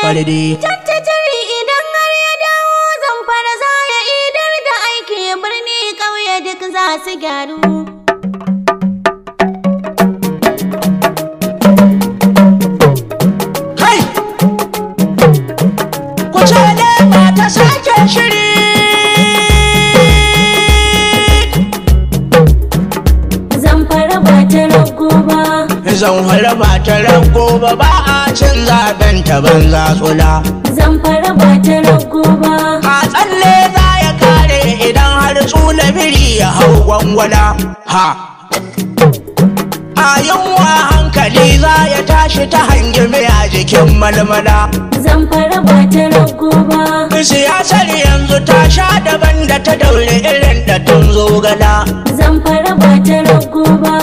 Fardi. Tattaciri idan har ya dawo Zamfara za ya idar da aiki birni ƙauye duk za su gyaru. Kai! Ku ce lema ta sake shiri. Zamfara ba ta rago ba. Zamfara ba ta rago ba, ba a cin zaben ta banza tsula. Zamfara ba ta rago ba. A tsalle za ya kare idan har tsula biri ya hau gwangwala. Ha! A yunwa hankali za ya tashi ta hangime a jikin malmala. Zamfara ba ta rago ba. Siyasar yanzu ta sha daban da ta daure irin da tun zogala. Zamfara ba ta rago ba.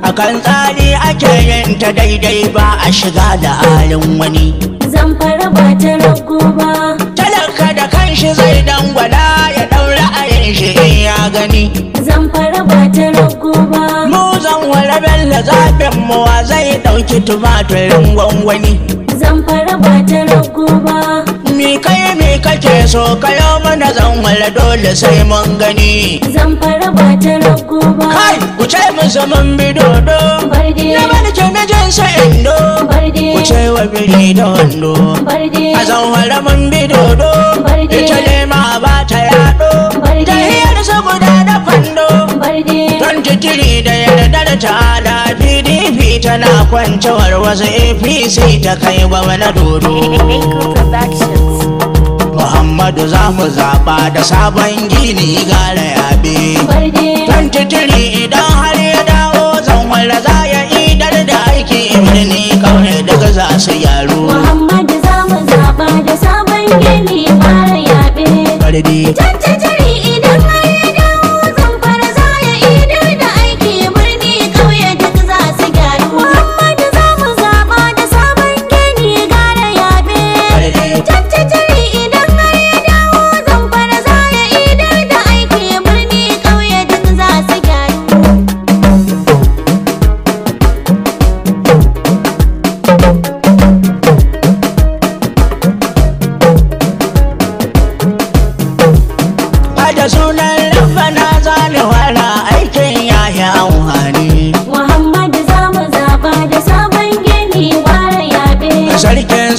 Akan tsari ake yin ta daidai ba a shiga da halin wani. Zamfara ba ta rago ba. Talaka da kanshi zai dangwala ya daura ayin shi in ya gani. Zamfara ba ta rago ba. Mu Zamfara bello zaɓin muwa zai ɗauki tumatirin gwangwani. Zamfara ba ta rago ba. Mi kai mi kake so kayo mana Zamfara dole sai mun gani. Zamfara ba ta rago ba. Kai ku ce musu mun bi dodo. Barde. Na barke na jin sa indo. Barde. Ku ce wa biri da wando. Barde. A Zamfara mun bi dodo. Barde. Ita lema ba ta yaɗo. Barde. Ta hiyar su guda da kwando. Barde. 23 da yardar ta'ala PDP tana kwancewar wasu APC ta kai gwamna dodo. Muhammadu za mu zaɓa da sabon gini gara yabe. Barde. 23 idan har ya dawo Zamfara za ya idar da aiki birni kauye daga za su yaro. Muhammadu za mu zaɓa da sabon gini fara yaɓe. Fardi. Tattaciri idan har ya dawo Zamfara za ya idar da aiki birni ƙauye duk za su gyaru. Muhammadu za mu zaɓa da sabon gini gara yaɓe. Fardi. Tattaciri idan har ya dawo Zamfara za ya idar da aiki birni ƙauye duk za su gyaru. Da sunan Rabbana zani wala aikin yayi amfani. Muhammadu za mu zaɓa da sabon gini fara yaɓe.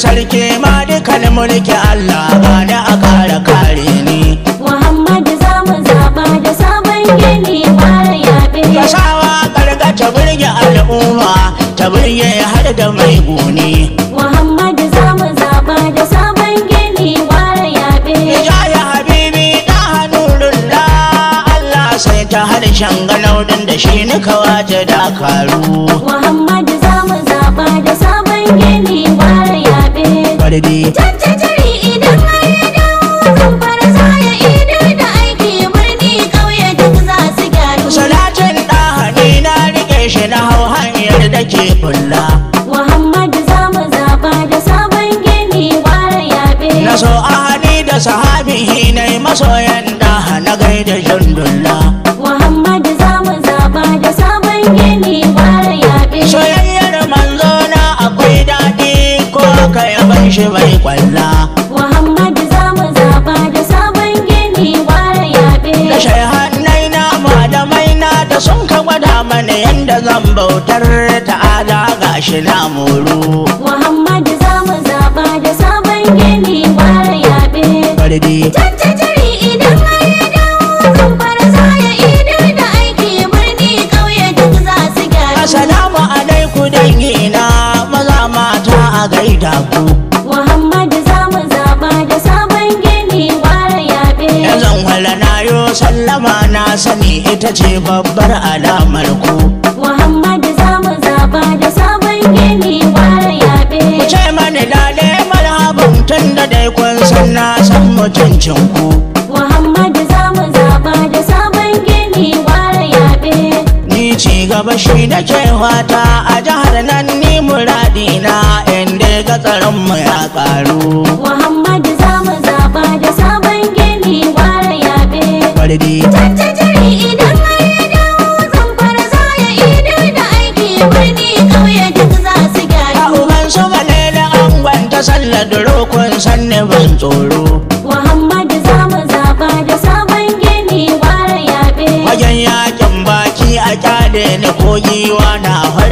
Sarki ma dukan mulki Allah gani a kare kare ni. Muhammadu za mu zaɓa da sabon gini fara yaɓe. Kasawa karga ta burge al'umma ta burge har da mai guni. Muhammadu za mu zaɓa da sabon gini fara yaɓe. Ya habibi da hanulullah Allah sai ta harshen ganaudin da shi ni kawace dakaru. Muhammadu za mu zaɓa da sabon gini fara yaɓe. Fardi. Tattaciri idan har ya dawo Zamfara za ya idar da aiki birni ƙauye duk za su gyaru. Salatin ɗahani na rike shi na hau hanyar da ke kulla. Muhammadu za mu zaɓa da sabon gini fara yaɓe. Na so ahani da sahabihi na yi masoyan daha na gaida jundulla. Muhammadu za mu zaɓa da sabon gini fara yaɓe. Soyayyar manzo na akwai daɗi ko aka yaban shi bai kwalla. Muhammadu za mu zaɓa da sabon gini fara yaɓe. Da shaihannai na malamai na da sun ka gwada mana yadda zan bautar ta'ala gashi na moro. Muhammadu za mu zaɓa da sabon gini fara yaɓe. Fardi. Tattaciri idan har ya dawo Zamfara za ya idar da aiki birni ƙauye duk za su gyaru. Assalamu alaikum dangina maza mata a gaida ku. Muhammadu za mu zaɓa da sabon gini fara yaɓe. Yanzan wala na yo sallama na sani ita ce babbar alamar ku. Muhammadu za mu zaɓa da sabon gini fara yaɓe. Ku ce mani lale marhaban tun da dai kun san na san mutuncin ku. Muhammadu za mu zaɓa da sabon gini fara yaɓe. Ni ci gaba shi nake fata a jihar nan ni muradina inda ga tsaron mu ya karu. Muhammadu za mu zaɓa da sabon gini fara yaɓe. Fardi. Tattaciri idan har ya dawo Zamfara za ya idar da aiki birni ƙauye duk za su A gyaru. uban su bale da angon ta sallar roko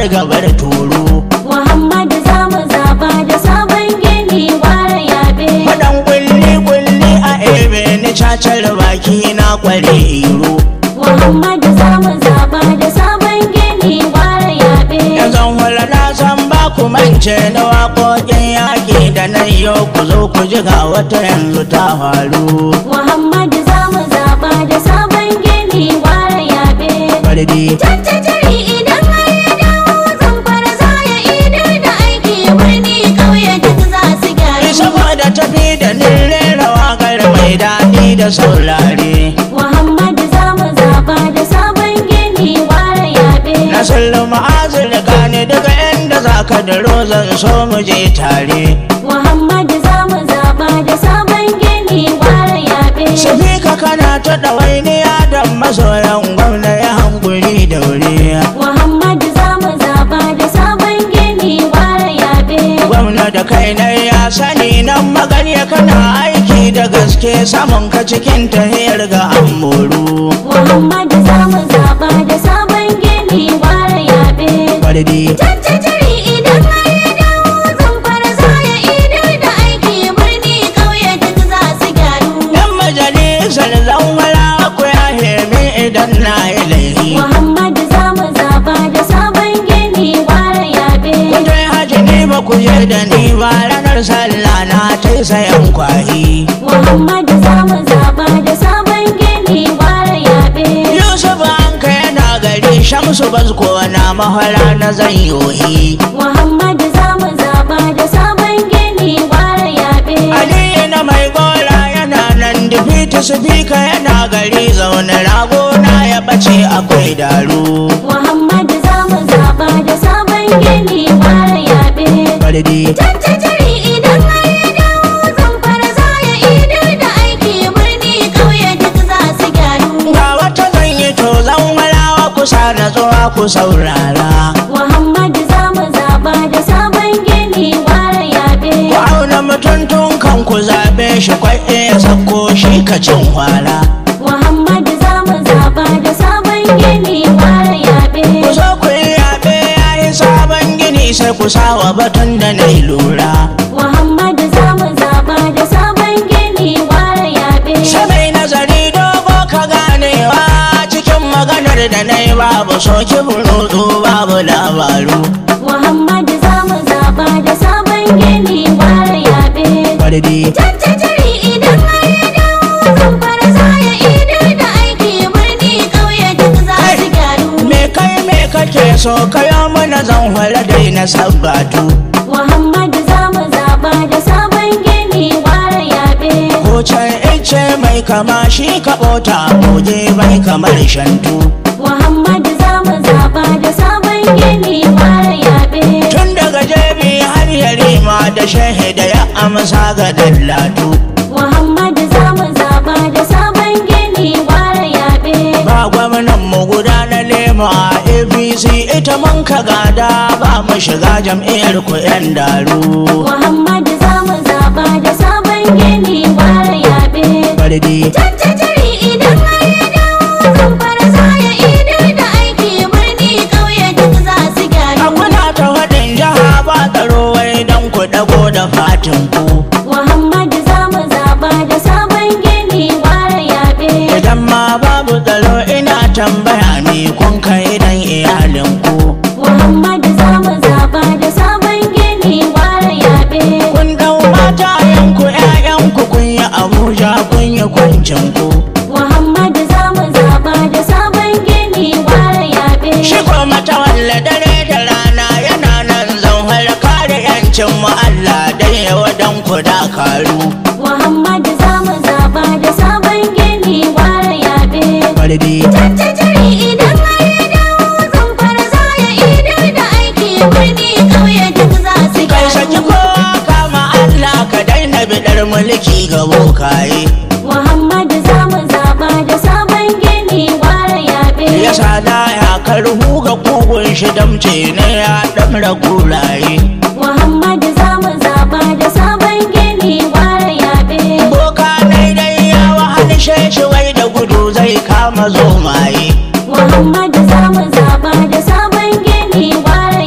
gabar turo. Muhammadu za mu zaba da sabon gini gwara yabe. Faɗan kulli a ebe ni cacar baki na kware iro. Muhammadu za mu zaba da sabon gini gwara yabe. Yanzu wala na san ba ku mance na waƙoƙin yaƙi da nan yau ku zo ku ji ga wata yanzu ta faru. Muhammadu za mu zaba da sabon gini gwara yabe. Bardi Tattaciri idan har ya dawo Zamfara za ya idar da aiki birni ƙauye duk za su gyaru. saboda tafi da rera waƙar mai daɗi da saurare. Muhammadu za mu zaba da sabon gini gwara yabe. Na sallama azur gane daga inda za ka da rozan so mu je tare. Muhammadu za mu zaba da sabon gini gwara yabe. Safika kana ta ɗawainiya da masoyan gwamna ya hankuri da wuri. Muhammadu za mu zaba da sabon gini gwara yabe. Gwamna da kai na ya sani nan magarya kana aiki da gaske samun ka cikin tahiyar ga amoru. Muhammadu za mu zaba da sabon gini gwara yabe. Bardi Tattaciri idan har ya dawo Zamfara za ya idar da aiki birni ƙauye duk za su gyaru. yan majalisar zanwara ku ya hemi idan na yi laifi. Muhammadu za mu zaba da sabon gini gwara yabe. Kun dai haji ni ba ku je da ni ba ranar sallah na ta sayan kwahi. Muhammadu za mu zaba da sabon gini gwara yabe. Yusuf Anka yana gari Shamsu Basko na mahara na zanyohi. Muhammadu za mu zaba da sabon gini gwara yabe. Aliyu na mai gora yana nan difiti sifika yana gari zaune rago na ya bace akwai daru. Muhammadu za mu zaba da sabon gini gwara yabe. Bardi Tattaciri idan har ya dawo Zamfara za ya idar da aiki birni ƙauye duk za su gyaru. ga wata zan yi to zan walawa kusa na zuwa ku saurara. Muhammadu za mu zaba da sabon gini gwara yabe. Ku auna mutum tun kan ku zaɓe shi kwai ya sako shi ka cin hwara. Muhammadu za mu zaba da sabon gini gwara yabe. Ku zo ku yi yaɓe ya yi sabon gini sai ku sawa batun da na yi lura. Muhammadu za mu zaba da sabon gini gwara yabe. Sai nazari dogo ka ganewa cikin maganar da na yi babu soki burutu babu labaru. Muhammadu za mu zaba da sabon gini gwara yabe. Bardi Tattaciri idan har ya dawo Zamfara za ya idar da aiki birni ƙauye duk za su gyaru. me kai me kake so kayo mana zan hwala dai na sabbatu. Muhammadu za mu zaba da sabon gini gwara yabe. Ko can ice mai kama shi ka ɓota goje bai kamar shantu. Muhammadu za mu zaba da sabon gini gwara yabe. Tun daga jebi har yarima da shahida ya amsa ga dallatu. Muhammadu za mu zaba da sabon gini gwara yabe. Ba gwamnan mu guda na lema APC ita mun ka gada ba mu shiga jam'iyyar ku yan daru. Muhammadu za mu zaba da sabon gini gwara yabe. Bardi Tattaciri idan har ya dawo Zamfara za ya idar da aiki birni ƙauye duk za su gyaru. kuna ta faɗin jiha ba tsaro wai don ku ɗago da fatin ku. Muhammadu za mu zaba da sabon gini gwara yabe. Idan ma babu tsaro ina tambaya me kun kai dan iyalinku. Muhammadu za mu zaba da sabon gini gwara yabe. Kun dau mata yanku ƴaƴanku kun yi Abuja kun yi kwancinku. Muhammadu za mu zaba da sabon gini gwara yabe. Shi ko mata walla dare da rana yana nan zan har kare yancin mu Allah dai yawa dan ku dakaru. Muhammadu za mu zaba da sabon gini gwara yabe. Bardi Tattaciri idan har ya dawo Zamfara za ya idar da aiki birni ƙauye duk za su kai saki gyaru. kowa kama Allah ka daina bidar mulki ga bokaye. Muhammadu za mu zaba da sabon gini gwara yabe. Ya sada ya karhu ga kugun shi damce ne ya ɗamra guraye. Muhammadu za mu zaba da sabon gini gwara yabe. Boka daidai ya wahalshe shi wai da gudu zai kama zomaye. Muhammadu za mu zaba da sabon gini gwara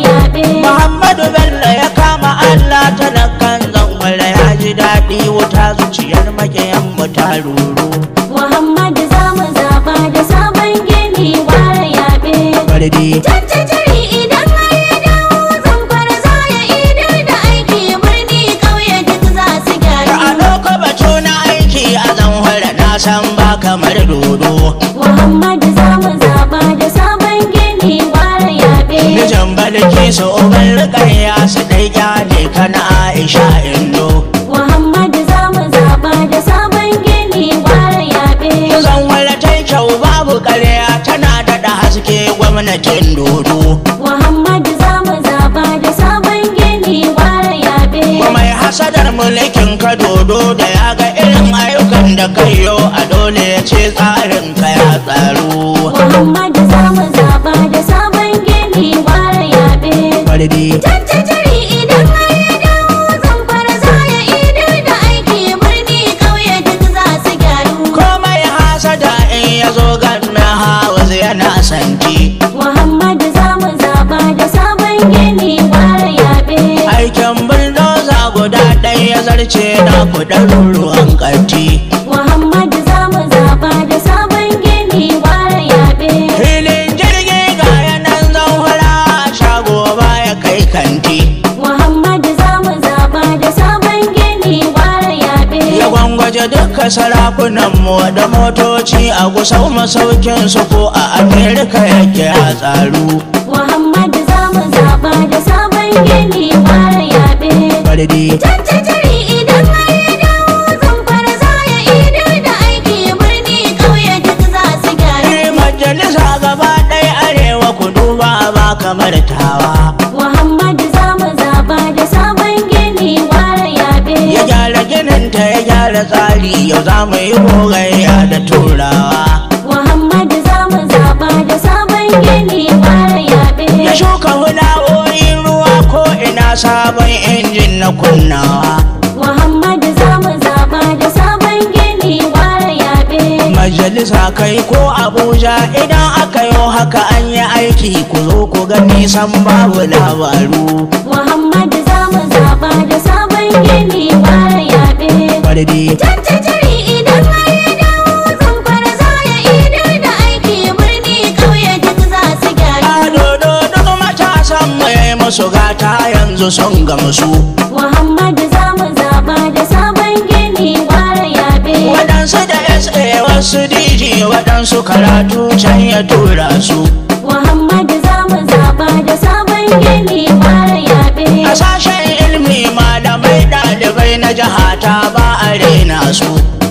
Ahmadu Bello ya kama Allah talakan zanwara ya ji daɗi wuta zuciyar makiyan mu ta ruru. Muhammadu za mu zaba da sabon gini ware yaɓe. Bardi Jajjajiri idan har ya dawo Zamfara za ya idar da aiki birni ƙauye duk za su gyaru. a ɗauka batu na aiki a zanwara na san ba kamar dodo. Muhammadu za mu zaba da sabon gini ware yaɓe. Mijin balki su uban rikayya su ɗai kyale kana Aisha Indo. Muhammadu za mu zaba da sabon gini ware yaɓe. Zanwara ta kyau babu ƙarya tana daɗa haske gwamnatin dodo. Muhammadu za mu zaba da sabon gini ware yaɓe. Mai hasadar mulkin ka dodo da ya ga irin ayyukan da kayo a dole ya ce tsarin ka ya tsaro. Muhammadu za mu zaba da sabon gini ware yaɓe. Bardi Jajjajiri idan har ya dawo Zamfara za ya idar da aiki birni ƙauye duk za su gyaru. komai hasada in ya zo ganna hawa yana santi. Muhammadu za mu zaba da sabon gini ware yaɓe. Aikin buldoza guda ɗaya ya zarce na kuɗin ruwan ƙarti. Muhammadu za mu zaba da sabon gini ware yaɓe. Filin jirgi ga yanan zanhura shago baya kai kanti. Muhammadu za mu zaba da sabon gini ware yaɓe. Ya gwangwaje duka sarakunanmu da motoci a gusau masaukin su ko a Amerika yake a tsaru. Muhammadu za mu zaba da sabon gini ware yaɓe. Bardi Jajjajiri idan har ya dawo Zamfara za ya idar da aiki birni ƙauye duk za su gyaru. majalisa gaba ɗaya arewa ku duba ba kamar tawa. Muhammadu za mu zaba da sabon gini ware yaɓe. Ya gyara gininta ya gyara tsari yau za mu yi gogayya da turawa. Muhammadu za mu zaba da sabon gini ware yaɓe. Ya shuka hula'o'in ruwa ko ina sabon injin na kunnawa. Muhammadu za mu zaba da sabon gini ware yaɓe. Majalisa kai ko Abuja idan aka yi haka an yi aiki ku zo ku gani san babu labaru. Muhammadu za mu zaba da sabon gini ware yaɓe. Bardi Jajjajiri idan har ya dawo Zamfara za ya idar da aiki birni ƙauye duk za su gyaru. a dodo duk matasan mu ya yi musu gata yanzu sun gamsu. Muhammadu za mu zaba da sabon gini ware yaɓe. Waɗansu da SA wasu DG waɗansu karatu can ya tura su. Muhammadu za mu zaba da sabon gini ware yaɓe. A sashen ilmi malamai ɗalibai na jihata ba a rena su.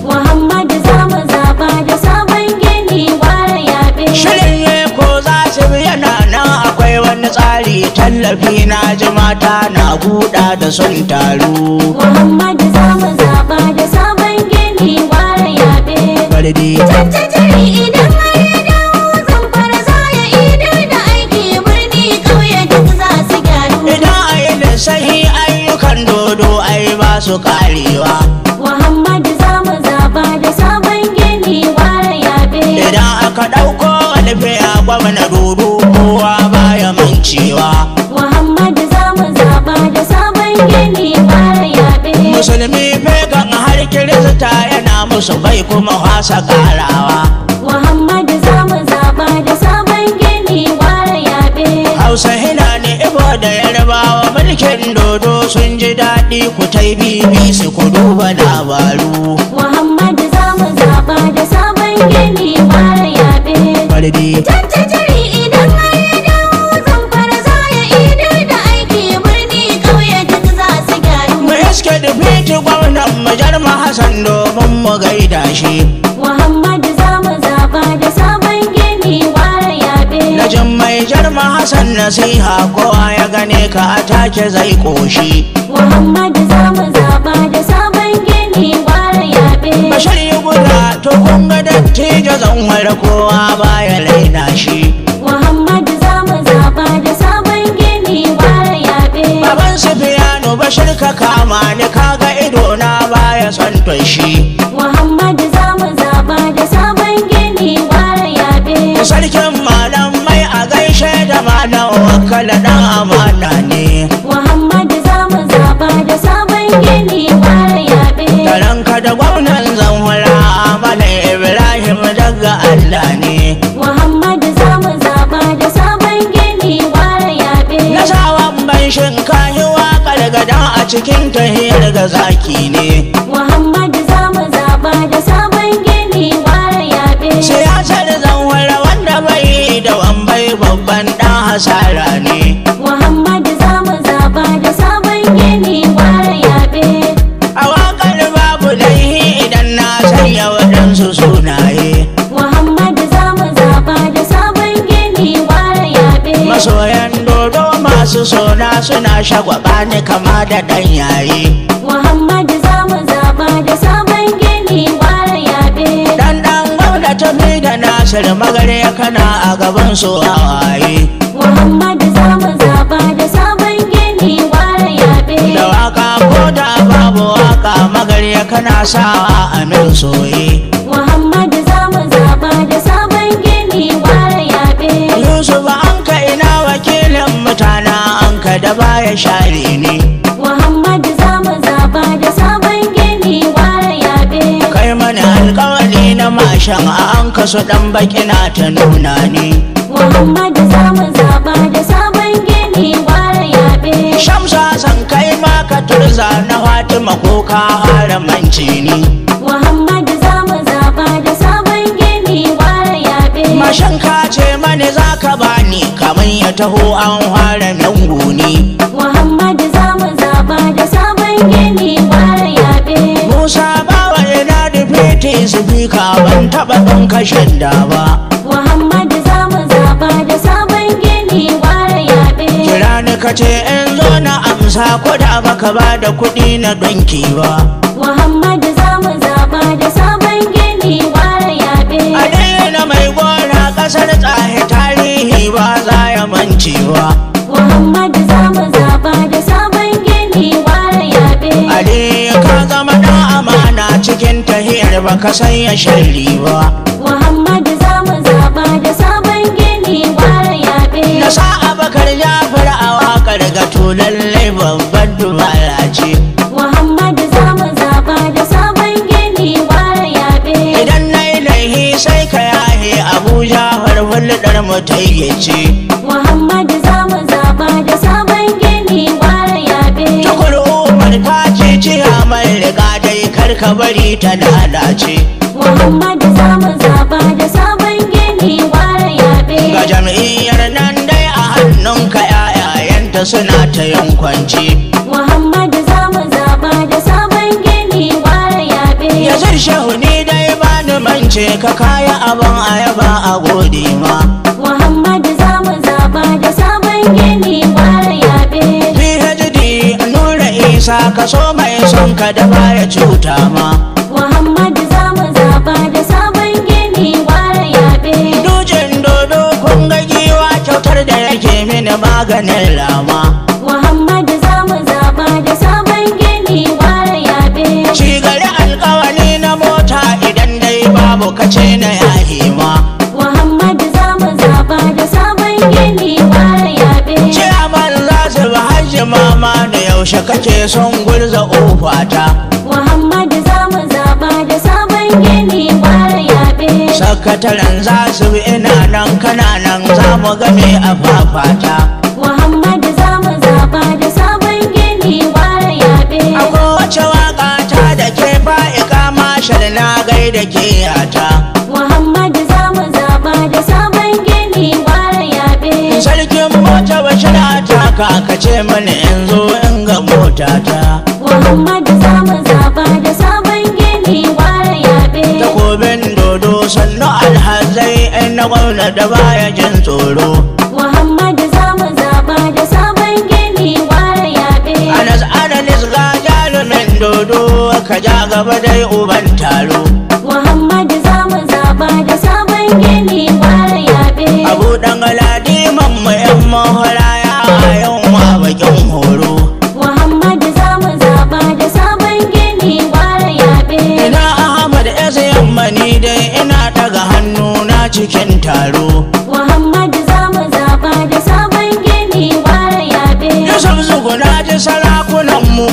Muhammadu za mu zaba da sabon gini ware yaɓe. Shirin ne ko za su yana nan akwai wani tsari tallafi na ji mata na buɗa da sun taru. Muhammadu za mu zaba da sabon gini ware yaɓe. Bardi Jajjajiri idan har ya dawo Zamfara za ya idar da aiki birni ƙauye duk za su gyaru. idan a yi lissahi ayyukan dodo ai ba su karewa. Muhammadu za mu zaba da sabon gini ware yaɓe. Idan aka ɗauko wani fiya gwamna dodo kowa baya mancewa. Muhammadu za mu zaba da sabon gini ware yaɓe. Musulmi fegan har kirista yana musu bai kuma wasa karawa. Muhammadu za mu zaba da sabon gini ware yaɓe. Hausa Hilani Ibo da Yarbawa mulkin dodo sun ji daɗi ku tai BBC ku duba labaru. Muhammadu za mu zaba da sabon gini ware yaɓe. Bardi Jajjajiri idan har ya dawo Zamfara za ya idar da aiki birni ƙauye duk za su gyaru. mu iske da fiti gwamnan mu Jarma Hassan domin mu gaida shi. Muhammadu za mu zaba da sabon gini ware yaɓe. Na jin mai Jarma Hassan nasiha kowa ya gane ka a take zai koshi. Muhammadu za mu zaba da sabon gini ware yaɓe. Bashir yi guda to kun ga dattijo zan ware kowa baya raina shi. Muhammadu za mu zaba da sabon gini ware yaɓe. Baban Sufiyanu Bashir ka kama ni kaga ido na baya son shi. Muhammadu za mu zaba da sabon gini ware yaɓe. Sarkin malamai a gaishe da malam wakala dan amana ne. Muhammadu za mu zaba da sabon gini ware yaɓe. Taranka da gwamnan Zamfara Malam Ibrahim daga Allah ne. Muhammadu za mu zaba da sabon gini ware yaɓe. Na sawan ban shinkahi waƙar gada a cikin tahiyar ga zaki ne. Muhammadu za mu zaba da sabon gini ware yaɓe. Siyasar Zamfara wanda bai da wambai babban ɗan hasara ne. Muhammadu za mu zaba da sabon gini ware yaɓe. A waƙar babu laihi idan na sanya waɗansu sunaye. Muhammadu za mu zaba da sabon gini ware yaɓe. Masoyan dodo masu sona suna shagwaba ni kama da ɗan yayi. Muhammadu za mu zaba da sabon gini ware yaɓe. Dan gwamnati mai da Nasir Magare kana a gaban su hawaye. Muhammadu za mu zaba da sabon gini ware yaɓe. Da waka ko da babu waka Magare kana sawa a min soye. Muhammadu za mu zaba da sabon gini ware yaɓe. Yusuf anka ina wakilin mutana anka da baya share ni. Muhammadu za mu zaba da sabon gini ware yaɓe. Kai mana alƙawari na mashan a anka su ɗan baki na ta nuna ni. Muhammadu za mu zaba da sabon gini ware yaɓe. Shamsa san kai ma ka turza na Fatima ko ka haramanci ni. Muhammadu za mu zaba da sabon gini ware yaɓe. Mashin ka ce mani za ka bani kamar ya taho an fara nan guni. Muhammadu za mu zaba da sabon gini ware yaɓe. Musa bawa ina da fiti sifika ban taɓa ɗan kashin da ba. Muhammadu za mu zaba da sabon gini ware yaɓe. Kira ni ka ce in zo na amsa ko da baka ba da kuɗi na donki ba. Muhammadu za mu zaba da sabon gini ware yaɓe. A daina mai gona ƙasar tsahe tarihi ba za ya mancewa. Muhammadu za mu zaba da sabon gini ware yaɓe. Ali ka zama ɗan amana cikin tahiyar baka sanya sharri ba. Muhammadu za mu zaba da sabon gini ware yaɓe. Na sa Abakar Jafar a waƙar ga lallai babban dubara ce. Muhammadu za mu zaba da sabon gini ware yaɓe. Idan na yi laihi sai ka yahe Abuja hulɗar mu tayyace. Muhammadu za mu zaba da sabon gini ware yaɓe. Tukur Umar ta ce ciya mai riga dai kar ka bari ta lalace. Muhammadu za mu zaba da sabon gini ware yaɓe. Ga jam'iyyar nan dai a hannunka ‘ya'yayanta suna ta yankwanci. Muhammadu za mu zaba da sabon gini ware yaɓe. Ya shehu ni dai ba ni mance ka kaya abin ayaba a gode ma. Muhammadu za mu zaba da sabon gini ware yaɓe. PhD Nura Isa ka so mai son ka da baya cuta ma. Muhammadu za mu zaba da sabon gini ware yaɓe. Dujin dodo kun ga giwa kyautar da yake mini maganin rama. Muhammadu za mu zaba da sabon gini ware yaɓe. Ci gari alƙawari na mota idan dai babu kace na yahi ma. Muhammadu za mu zaba da sabon gini ware yaɓe. Ciyaman za su bi hajji mama da yaushe kake son gurza ofata. Muhammadu za mu zaba da sabon gini ware yaɓe. Sakataren za su bi ina nan kana nan za mu game a fafata. Muhammadu za mu zaba da sabon gini ware yaɓe. A kowace waƙa ta da ke fa'ika mashal na gaida ke yata. Muhammadu za mu zaba da sabon gini ware yaɓe. Sarkin mota bashira ta ka ce mani in zo in ga motata. Muhammadu za mu zaba da sabon gini ware yaɓe. Takobin dodo sannu alhazai in na gwamna da baya jin tsoro. Muhammadu za mu zaba da sabon gini ware yaɓe. Anas Adalis ga jarumin dodo ka ja gaba dai uban taro. Muhammadu za mu zaba da sabon gini ware yaɓe. Abu ɗan galadi mamma ‘yan mahara ya yau ma bakin horo. Muhammadu za mu zaba da sabon gini ware yaɓe. Ina Ahmad S yamma ni dai ina daga hannu na cikin taro. Muhammadu za mu zaba da sabon gini ware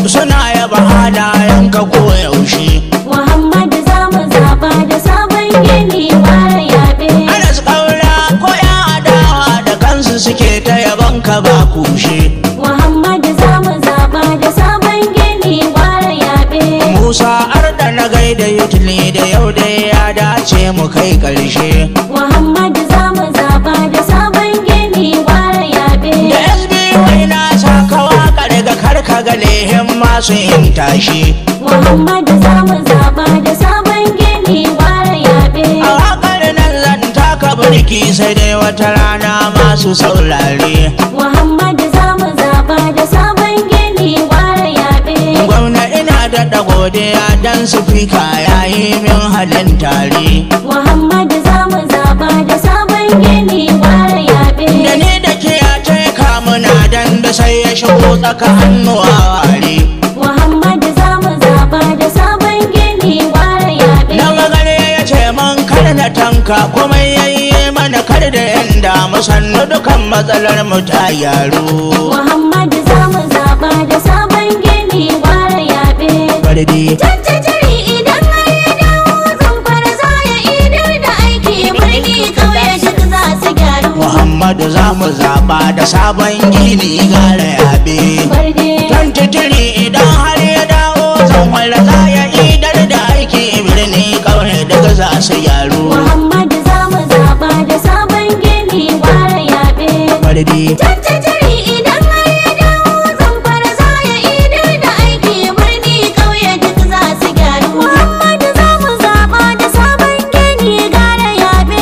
suna yaba halayenka koyaushe. Muhammadu za mu zaba da sabon gini mara yabe. Anas Kaura ko ya adawa da kansu suke ta yabanka ba kushe. Muhammadu za mu zaba da sabon gini mara yabe. Musa Arda na gaida yutuli da yau dai ya dace mu kai ƙarshe. Muhammadu za mu zaba da sabon gini mara yabe. Da SB wai na saka waƙar ga karka ga lehen masu yin tashi. Muhammadu za mu zaba da sabon gini mara yabe. A waƙar nan zan taka birki sai dai wata rana masu saurare. Muhammadu za mu zaba da sabon gini mara yabe. Gwamna ina daɗa godiya dan sufika ya yi min halin tare. Muhammadu za mu zaba da sabon gini mara yabe. Da ni da ke ya taika muna dan da sai ya shigo tsaka hannu a ware. Muhammadu za mu zaba da sabon gini mara yabe. Na magana ya ce man kar na tanka kuma yayi mana kar da yanda mu sannu dukan matsalar mu ta yaro. Muhammadu za mu zaba da sabon gini mara yabe. Bardi Tattajiri idan har ya dawo Zamfara za ya idar da aiki birni kauye duk za su gyaru. Muhammadu za mu zaba da sabon gini gara yabe. Barde Tantitiri idan har ya dawo Zamfara za ya idar da aiki birni kauye daga za su yaro. Muhammadu za mu zaba da sabon gini mara yabe. Bardi Tattajiri idan har ya dawo Zamfara za ya idar da aiki birni kauye duk za su gyaru. Muhammadu za mu zaba da sabon gini gara yabe.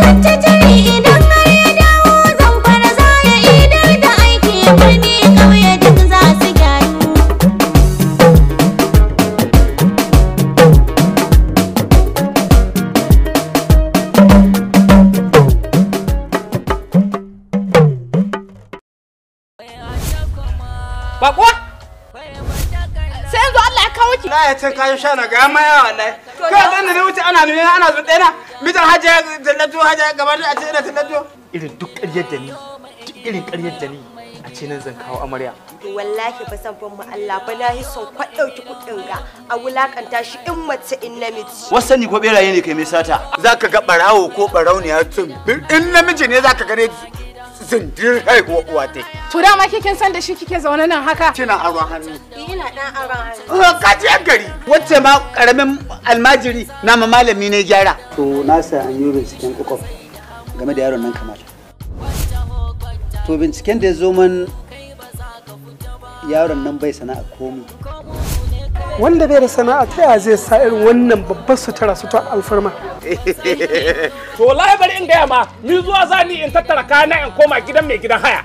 Tattajiri idan har ya dawo Zamfara za ya idar da aiki birni kauye duk za su gyaru. Bakwa? Sai yanzu Allah ya kawo ki. Na ya can kayan sha na ga maya wallahi. Kai dan da wuce ana nuna ana zuɗe na. Mitan hajiya tallato hajiya gaba da a ce ina tallato. Irin duk ƙaryar da ni. Duk irin ƙaryar da ni. A ce nan zan kawo amarya. Wallahi ba zan ban mu Allah ba na son kwaɗauki kuɗin ga a wulakanta shi in mace in namiji. Wasani ko beraye ne kai mai sata. Zaka ga barawo ko barauniya tun. In namiji ne zaka gane zindir haihuwa uwa ta. To dama kin san da shi kike zaune nan haka? Kina aron hannu. Ina dan aron hannu. Kajiyar gari. Wacce ma karamin almajiri na ma malami ne gyara. To na sa an yi binciken kwakwaf game da yaron nan kamar. To binciken da ya zo man yaron nan bai sana'a komi. Wanda bai da sana'a ta yaya zai sa irin wannan babbar sutura alfarma. To wallahi bari in gaya ma ni zuwa zani in tattara kayana in koma gidan mai gidan haya.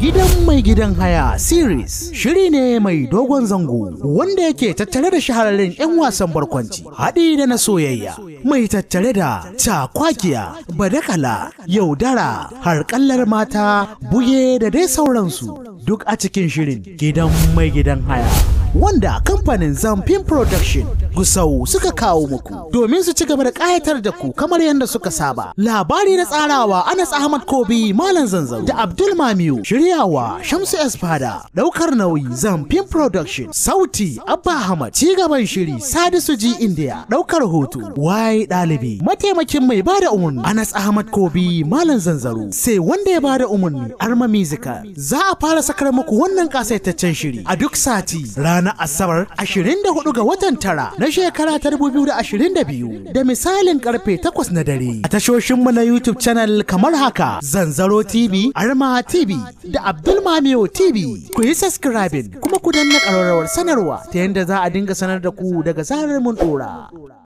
Gidan mai gidan haya series shiri ne mai dogon zango wanda yake tattare da shahararren 'yan wasan barkwanci haɗi da na soyayya mai tattare da takwakiya badakala yaudara harƙallar mata buge da dai sauransu duk a cikin shirin gidan mai gidan haya wanda kamfanin Zamfin Production Gusau suka kawo muku domin su ci gaba da ƙayatar da ku kamar yadda suka saba. Labari da tsarawa Anas Ahmad Kobi Malam Zanzau da Abdul Mamiu, shiryawa Shamsu Espada, daukar nauyi Zamfin Production, sauti Abba Ahmad, ci gaban shiri Sadisu G India, daukar hoto Wai Dalibi, mataimakin mai bada umarni Anas Ahmad Kobi Malam Zanzaro, sai wanda ya bada umarni Arma Musical. Za a fara sakar muku wannan kasaitaccen shiri a duk sati ranar Asabar 24 ga watan tara na shekara ta 2022 da misalin karfe 8 na dare a tashoshinmu na YouTube channel kamar haka Zanzaro TV, Arma TV da Abdul Mamiyo TV. Ku yi subscribing kuma ku danna ƙararrawar sanarwa ta yadda za a dinga sanar da ku daga zarar mun ɗora.